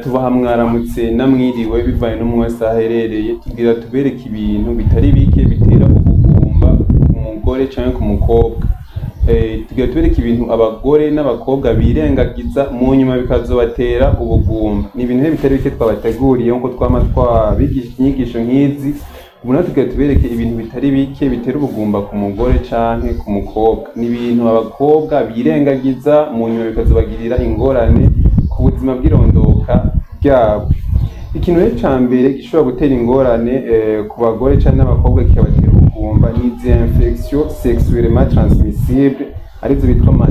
Tubaha mwaramutse namwiriwe bivanye n'umwese aherereye tugira tubereke ibintu bitari bike bitera ubugumba ku mugore canke ku mukobwa. Tugira tubereke ibintu abagore n'abakobwa birengagiza mu nyuma bikazobatera ubugumba. Ni ibintu bitari bike twabateguriye nkuko twama twabigisha inyigisho nk'izi. Ubu naho tugira tubereke ibintu bitari bike bitera ubugumba ku mugore canke ku mukobwa. Ni ibintu abakobwa birengagiza mu nyuma bikazobagirira ingorane ku buzima bw'irondoka ryabo. Ikintu rero ca mbere gishobora gutera ingorane ku bagore canke n'abakobwa kikabatera ubugumba ni izi infections sexuellement transmissibles arizo bitwa ama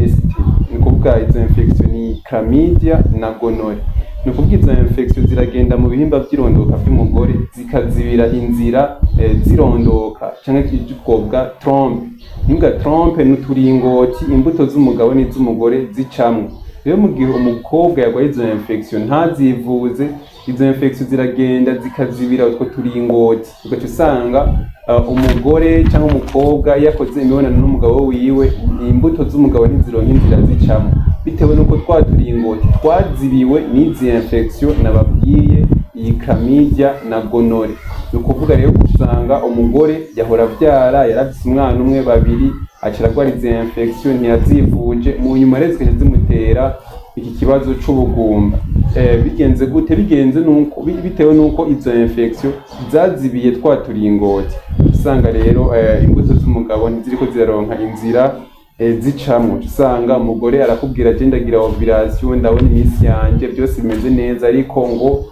IST. Ni kuvuga izo infection ni chlamydia na gonorrhea. Ni kuvuga izo infection ziragenda mu bihimba vy'irondoka vy'umugore zikazibira inzira zirondoka canke twobwa trompe. Inga trompe n'uturingoti imbuto z'umugabo n'iz'umugore zicamwo. Rero mu gihe umukobwa yarwaye izo infection ntazivuze, izo infection ziragenda zikazibira utwo turingoti, ugaca usanga umugore cyangwa umukobwa yakoze imibonano n'umugabo wiwe, imbuto z'umugabo ntizironka inzira zicamwo bitewe nuko twa turingoti twazibiwe n'izi infection nababwiye, iyi chlamydia na gonorrhea. Ni ukuvuga rero usanga umugore yahora avyara, yaravise umwana umwe babiri, aca aragwara izi infection ntiyazivuje, mu nyuma rero zikaca zimutera iki kibazo c'ubugumba. Bigenze gute? Bigenze nuko bitewe nuko izo infection zazibiye twa turingoti. Usanga rero imbuto z'umugabo ntiziriko ziraronka inzira zicamwo. Usanga umugore arakubwira ati ndagira ovulation, ndabona iminsi yanje byose bimeze neza, ariko ngo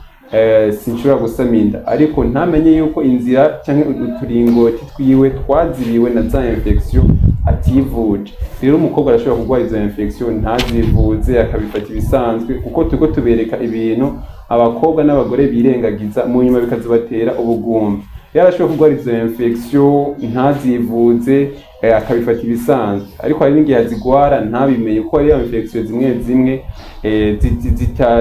sinshobora gusama inda, ariko ntamenye yuko inzira canke uturingoti twiwe twazibiwe na za infection ativuje. Rero umukobwa arashobora kurwara izo infection ntazivuze akabifata ibisanzwe, kuko turiko tubereka ibintu abakobwa n'abagore birengagiza mu nyuma bikazobatera ubugumba. Rero arashobora kurwara izo infection ntazivuze akabifata ibisanzwe, ariko hari n'igihe azigwara ntabimenye kuko hariyo infection zimwe zimwe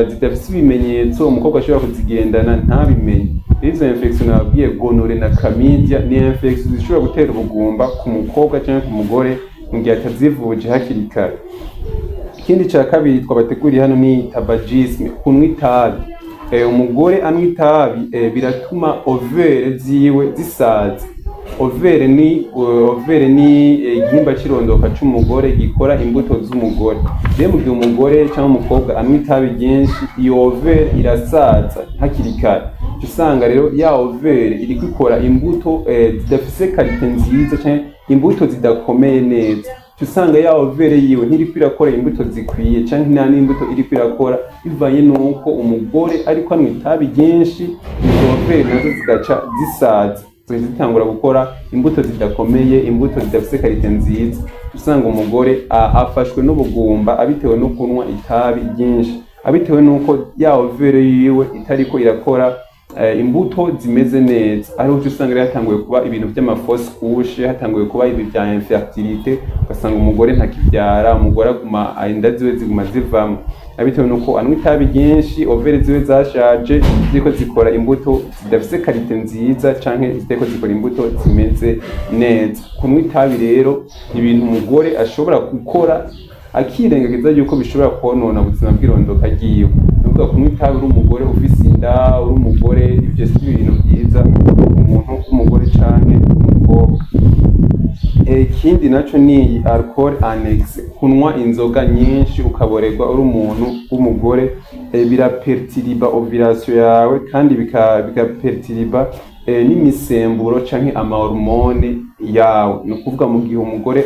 zidafise ibimenyetso umukobwa ashobora kuzigendana ntabimenye. Izo infection nababwiye gonorrhea na chlamydia ni infection zishobora gutera ubugumba ku mukobwa canke ku mugore mu gihe atazivuje hakiri kare. Ikindi ca kabiri twabateguriye hano ni tabagisme, kunywa itabi. Umugore anywa itabi biratuma overe ziwe zisaza. Overe ni igihimba c'irondoka c'umugore gikora imbuto z'umugore. Rero mu gihe umugore canke umukobwa anywa itabi ryinshi, iyo overe irasaza hakiri kare. Usanga rero ya overe iriko ikora imbuto zidafise kalite nziza canke imbuto zidakomeye neza. Usanga ya overe yiwe ntiriko irakora imbuto zikwiye canke nta n'imbuto iriko irakora, bivanye nuko umugore ariko anywa itabi ryinshi, izo overe nazo zigaca zisaza, zitangura gukora imbuto zidakomeye, imbuto zidafise kalite nziza. Usanga umugore afashwe n'ubugumba abitewe no kunywa itabi ryinshi, abitewe nuko ya overe yiwe itariko irakora imbuto zimeze neza. Ariho usanga rero hatanguye kuba ibintu vy'amafausse couche, hatanguye kuba ibi vya infertilité, ugasanga umugore ntakivyara, umugore aguma inda ziwe ziguma zivamwo, abitewe nuko anywa itabi ryinshi, overe ziwe zashaje, ziriko zikora imbuto zidafise kalite nziza canke zitariko zikora imbuto zimeze neza. Kunywa itabi rero ibintu umugore ashobora gukora akirengagiza yuko bishobora konona ubuzima bw'irondoka ryiwe. Nukuvuga kunywa itabi uri umugore ufise inda, uri umugore, ivyo si ibintu vyiza umuntu w'umugore canke umukobwa. Ikindi naco ni alcool annexe, kunywa inzoga nyinshi ukaborerwa uri umuntu w'umugore, birapertiriba ovulation yawe kandi bigapertiriba n'imisemburo canke amahormone yawe. Ni ukuvuga mu gihe umugore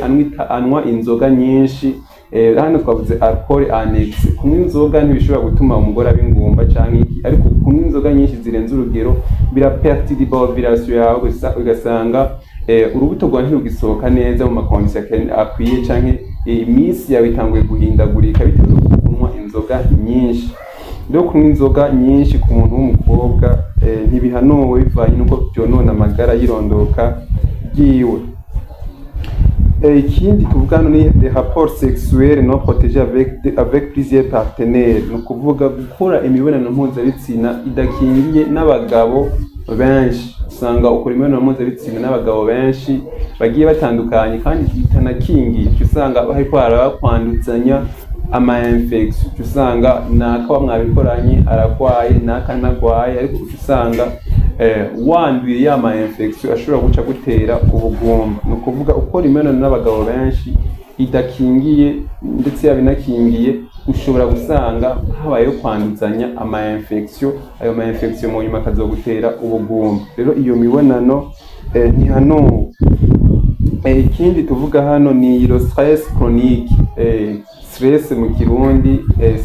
anywa inzoga nyinshi, hano twavuze alcool annexe, kunywa inzoga ntibishobora gutuma umugore aba ingumba canke iki, ariko kunywa inzoga nyinshi zirenze urugero birapertiriba ovulation yawe, ugasanga urubuto rwawe ntirugisohoka neza mu makondisiyo akwiye, canke iminsi yawe itanguye guhindagurika bitewe no kunywa inzoga nyinshi. Rero kunywa inzoga nyinshi ku muntu w'umukobwa ntibihanuwe bivanye nuko vyonona amagara y'irondoka ryiwe. Ikindi tuvuga hano ni des rapports sexuels non protégés avec plusieurs partenaires. Ni ukuvuga gukora imibonano mpuzabitsina idakingiye n'abagabo benshi. Usanga ukora imibonano mpuzabitsina n'abagabo benshi bagiye batandukanye kandi itanakingiye. Usanga hariko harakwanduzanya ama infection, usanga naka mwabikoranye arakwaye naka ntagwaye, ariko usanga wanduye ya ma infection ashobora guca gutera ubugumba. Ni ukuvuga ukora imibonano n'abagabo benshi idakingiye ndetse yabinakingiye, ushobora gusanga habayeho kwanduzanya ama infection, ayo ma infection mu nyuma akazogutera ubugumba. Rero iyo mibonano ntihanuwe. Ikindi tuvuga hano ni le stress chronique. Stress mu Kirundi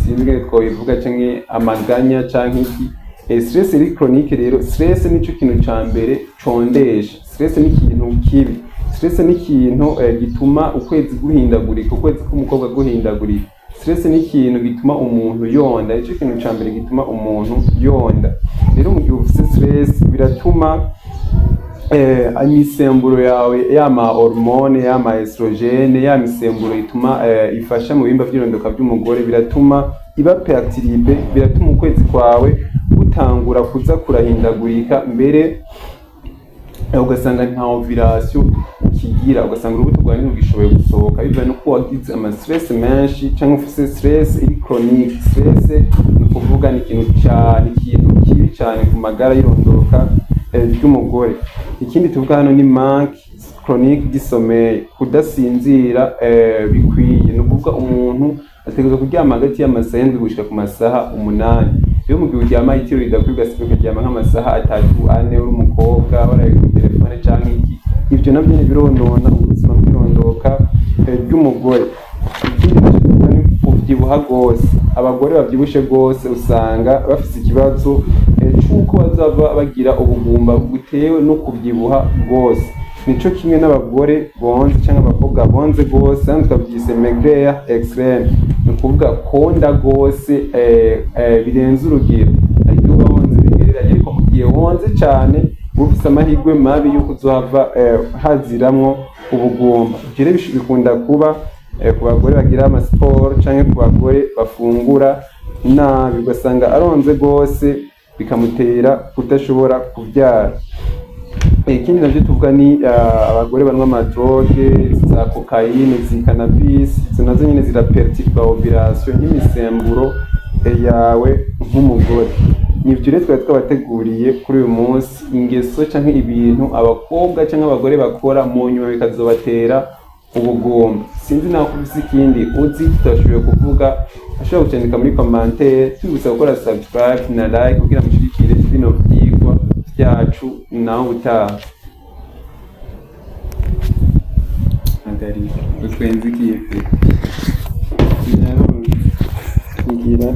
sinzi twobivuga canke amaganya canke iki. Stress iri chronique rero, stress nico kintu ca mbere condesha. Stress ni ikintu kibi. Stress ni ikintu gituma ukwezi guhindagurika, ukwezi k'umukobwa guhindagurika. Stress ni ikintu gituma umuntu yonda, ico kintu ca mbere gituma umuntu yonda. Rero mu gihe ufite stress biratuma imisemburo yawe yama hormone yama estrogene ya misemburo ituma ifasha mu bimba by'irondoka by'umugore, biratuma iba perturbe, biratuma ukwezi kwawe gutangura kuza kurahindagurika, mbere ugasanga nta ovulation ukigira, ugasanga urubuto rwawe ntirugishoboye gusohoka bivanye nuko wagize ama stress menshi cyangwa ufite stress iri chronique. Stress ni ukuvuga ni ikintu kibi cyane ku magara y'irondoka ry'umugore. Ikindi tuvuga hano ni manque chronique du sommeil, kudasinzira bikwiye. Ni ukuvuga umuntu ategerezwa kuryama hagati y'amasaha 7 gushika ku masaha 8. Rero mu gihe uryama itiro ridakwiye ugasiba ukaryama nk'amasaha 3-4 uri umukobwa waraye kuri telefone canke iki, ivyo navyo bironona ubuzima bw'irondoka ry'umugore. Ikindi ni kuvyibuha gose. Abagore bavyibushe gose usanga bafise ikibazo c'uko bazava bagira ubugumba butewe no kuvyibuha gose. Nico kimwe n'abagore bonze cyangwa abakobwa bonze gose, kandi twavyise maigre extreme. Ni ukuvuga konda gose birenze urugero. Ariko uba bonze bigereranye, ariko mu gihe wonze cyane ufise amahirwe mabi yuko uzohava haziramwo ubugumba. Rero bikunda kuba ku bagore bagira ama sport canke ku bagore bafungura nabi, ugasanga aronze gose bikamutera kudashobora kubyara. Ikindi navyo tuvuga ni abagore banywa amadroge za cocaine, zi cannabis, izo nazo nyene ziraperturba ovulation n'imisemburo yawe nk'umugore. Nivyo rero twari twabateguriye kuri uyu munsi, ingeso canke ibintu abakobwa canke abagore bakora mu nyuma bikazobatera ubugumba. Sinzi naho kubise ikindi uzi tutashoboye kuvuga, ashobora gucandika muri commentaire, tubibutsa gukora subscribe na like kugira mushigikire bino vyigwa vyacu naho utaha. Andari utwenzikiye pe. Ngira